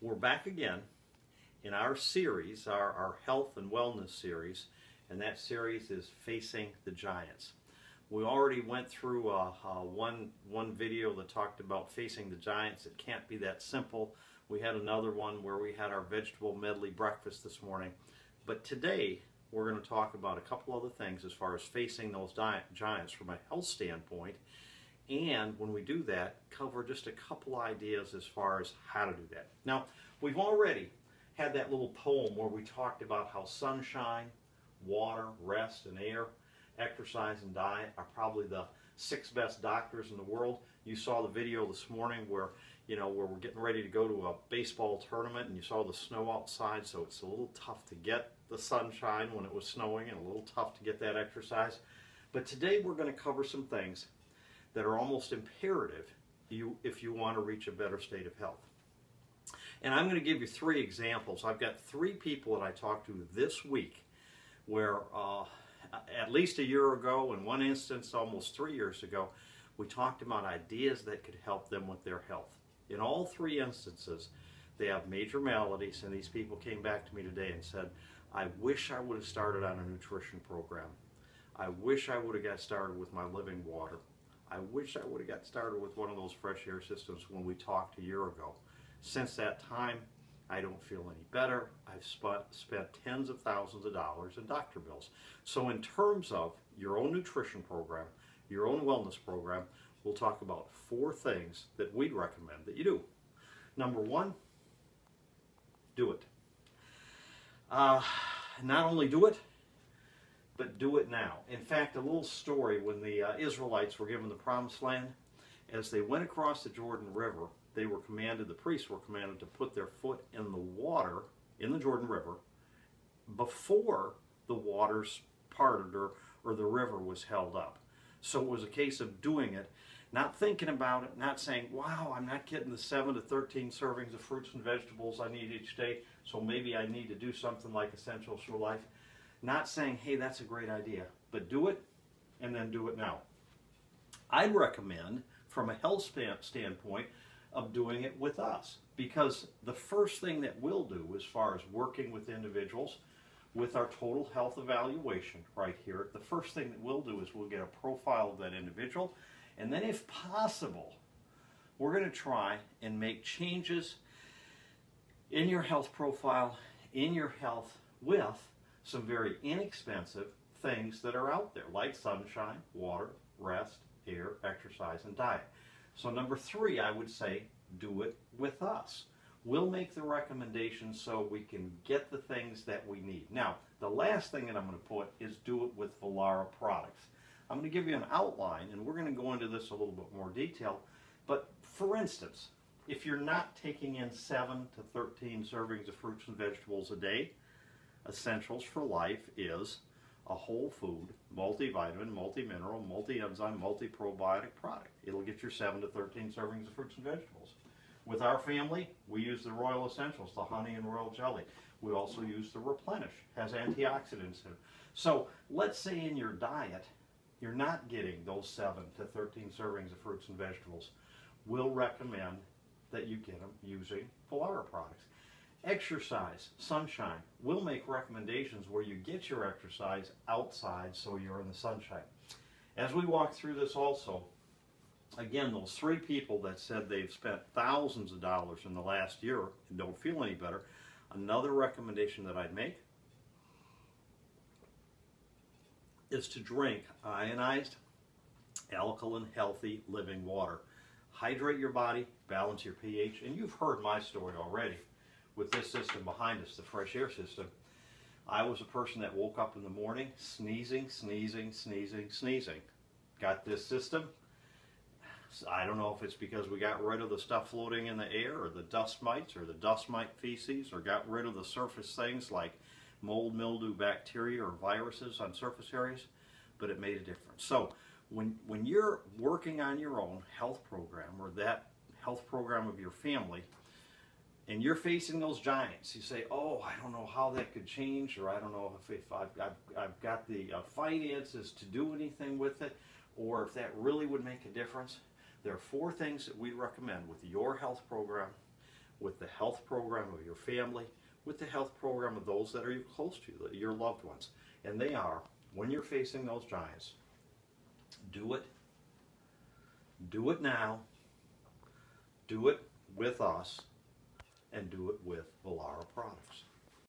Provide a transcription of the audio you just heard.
We're back again in our series, our health and wellness series, and that series is Facing the Giants. We already went through one video that talked about facing the giants. It can't be that simple. We had another one where we had our vegetable medley breakfast this morning. But today we're going to talk about a couple other things as far as facing those giants from a health standpoint. And when we do that, cover just a couple ideas as far as how to do that. Now, we've already had that little poem where we talked about how sunshine, water, rest, and air, exercise, and diet are probably the 6 best doctors in the world. You saw the video this morning where we're getting ready to go to a baseball tournament, and you saw the snow outside, so it's a little tough to get the sunshine when it was snowing and a little tough to get that exercise. But today we're going to cover some things that are almost imperative if you want to reach a better state of health. And I'm going to give you 3 examples. I've got 3 people that I talked to this week where at least a year ago, in one instance almost 3 years ago, we talked about ideas that could help them with their health. In all 3 instances, they have major maladies, and these people came back to me today and said, I wish I would have started on a nutrition program. I wish I would have got started with my living water. I wish I would have got started with one of those fresh air systems when we talked a year ago. Since that time, I don't feel any better. I've spent tens of thousands of dollars in doctor bills. So in terms of your own nutrition program, your own wellness program, we'll talk about 4 things that we'd recommend that you do. Number 1, do it. Not only do it, but do it now. In fact, a little story, when the Israelites were given the Promised Land, as they went across the Jordan River, the priests were commanded to put their foot in the water, in the Jordan River, before the waters parted or the river was held up. So it was a case of doing it, not thinking about it, not saying, wow, I'm not getting the 7 to 13 servings of fruits and vegetables I need each day, so maybe I need to do something like Essentials for Life. Not saying, hey, that's a great idea, but do it, and then do it now. I'd recommend, from a health standpoint, of doing it with us, because the first thing that we'll do as far as working with individuals with our total health evaluation right here, the first thing that we'll do is we'll get a profile of that individual, and then if possible, we're going to try and make changes in your health profile, in your health, with some very inexpensive things that are out there, like sunshine, water, rest, air, exercise, and diet. So number 3, I would say, do it with us. We'll make the recommendations so we can get the things that we need. Now, the last thing that I'm going to put is do it with Vollara products. I'm going to give you an outline, and we're going to go into this a little bit more detail. But for instance, if you're not taking in 7 to 13 servings of fruits and vegetables a day, Essentials for Life is a whole food, multivitamin, multi-mineral, multi-enzyme, multi-probiotic product. It'll get your 7 to 13 servings of fruits and vegetables. With our family, we use the Royal Essentials, the honey and royal jelly. We also use the Replenish, has antioxidants in it. So let's say in your diet, you're not getting those 7 to 13 servings of fruits and vegetables. We'll recommend that you get them using Vollara products. Exercise, sunshine. We'll make recommendations where you get your exercise outside so you're in the sunshine. As we walk through this also, again, those 3 people that said they've spent thousands of dollars in the last year and don't feel any better, another recommendation that I'd make is to drink ionized, alkaline, healthy living water. Hydrate your body, balance your pH, and you've heard my story already. With this system behind us, the fresh air system, I was a person that woke up in the morning sneezing, sneezing, sneezing, sneezing. Got this system. I don't know if it's because we got rid of the stuff floating in the air or the dust mites or the dust mite feces, or got rid of the surface things like mold, mildew, bacteria, or viruses on surface areas, but it made a difference. So when you're working on your own health program or that health program of your family, and you're facing those giants, you say, oh, I don't know how that could change, or I don't know if I've got the finances to do anything with it, or if that really would make a difference. There are 4 things that we recommend with your health program with the health program of your family, with the health program of those that are close to you, your loved ones. And they are, when you're facing those giants, do it. Do it now. Do it with us. And do it with Vollara products.